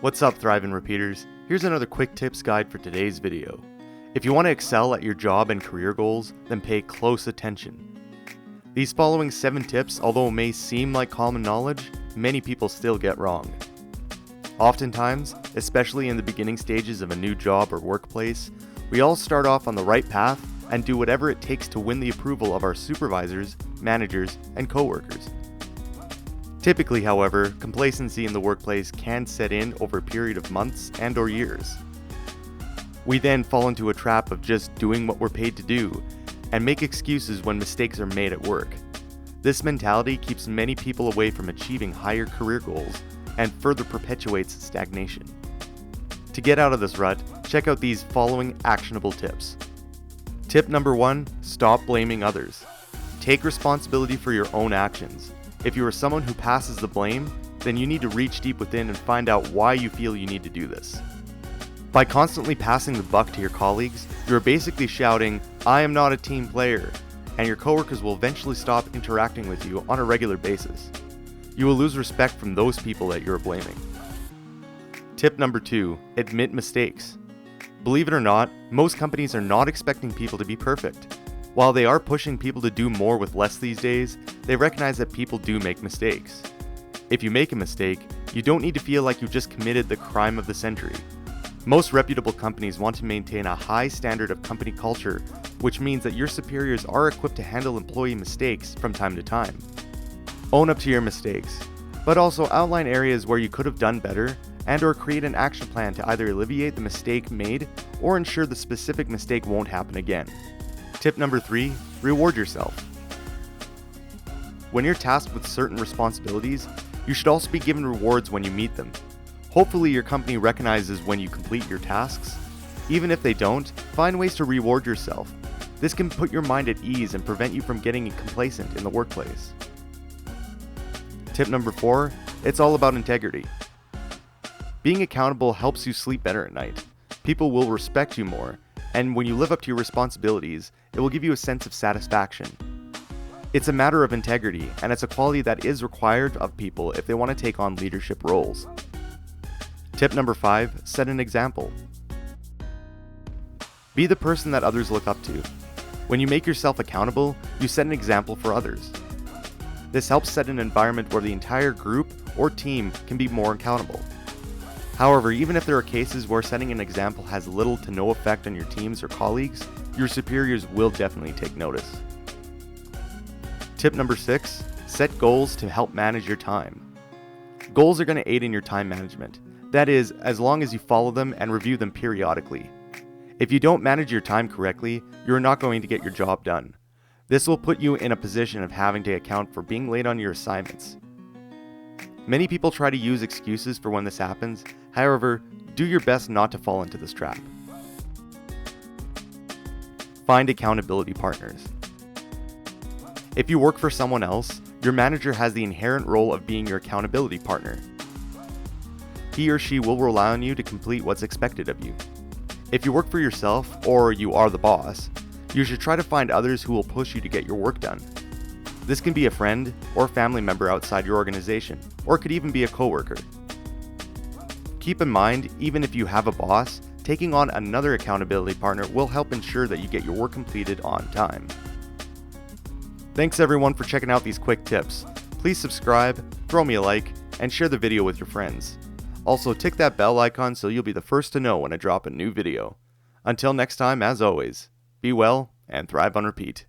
What's up, Thriving Repeaters? Here's another quick tips guide for today's video. If you want to excel at your job and career goals, then pay close attention. These following 7 tips, although may seem like common knowledge, many people still get wrong. Oftentimes, especially in the beginning stages of a new job or workplace, we all start off on the right path and do whatever it takes to win the approval of our supervisors, managers, and coworkers. Typically, however, complacency in the workplace can set in over a period of months and/or years. We then fall into a trap of just doing what we're paid to do and make excuses when mistakes are made at work. This mentality keeps many people away from achieving higher career goals and further perpetuates stagnation. To get out of this rut, check out these following actionable tips. Tip number 1, stop blaming others. Take responsibility for your own actions. If you are someone who passes the blame, then you need to reach deep within and find out why you feel you need to do this. By constantly passing the buck to your colleagues, you are basically shouting, "I am not a team player," and your coworkers will eventually stop interacting with you on a regular basis. You will lose respect from those people that you are blaming. Tip number 2, admit mistakes. Believe it or not, most companies are not expecting people to be perfect. While they are pushing people to do more with less these days, they recognize that people do make mistakes. If you make a mistake, you don't need to feel like you just committed the crime of the century. Most reputable companies want to maintain a high standard of company culture, which means that your superiors are equipped to handle employee mistakes from time to time. Own up to your mistakes, but also outline areas where you could have done better and/or create an action plan to either alleviate the mistake made or ensure the specific mistake won't happen again. Tip number 3, reward yourself. When you're tasked with certain responsibilities, you should also be given rewards when you meet them. Hopefully your company recognizes when you complete your tasks. Even if they don't, find ways to reward yourself. This can put your mind at ease and prevent you from getting complacent in the workplace. Tip number 4, it's all about integrity. Being accountable helps you sleep better at night. People will respect you more, and when you live up to your responsibilities, it will give you a sense of satisfaction. It's a matter of integrity, and it's a quality that is required of people if they want to take on leadership roles. Tip number 5, set an example. Be the person that others look up to. When you make yourself accountable, you set an example for others. This helps set an environment where the entire group or team can be more accountable. However, even if there are cases where setting an example has little to no effect on your teams or colleagues, your superiors will definitely take notice. Tip number 6, set goals to help manage your time. Goals are going to aid in your time management. That is, as long as you follow them and review them periodically. If you don't manage your time correctly, you're not going to get your job done. This will put you in a position of having to account for being late on your assignments. Many people try to use excuses for when this happens. However, do your best not to fall into this trap. Find accountability partners. If you work for someone else, your manager has the inherent role of being your accountability partner. He or she will rely on you to complete what's expected of you. If you work for yourself, or you are the boss, you should try to find others who will push you to get your work done. This can be a friend or family member outside your organization, or it could even be a coworker. Keep in mind, even if you have a boss, taking on another accountability partner will help ensure that you get your work completed on time. Thanks everyone for checking out these quick tips. Please subscribe, throw me a like, and share the video with your friends. Also, tick that bell icon so you'll be the first to know when I drop a new video. Until next time, as always, be well and thrive on repeat.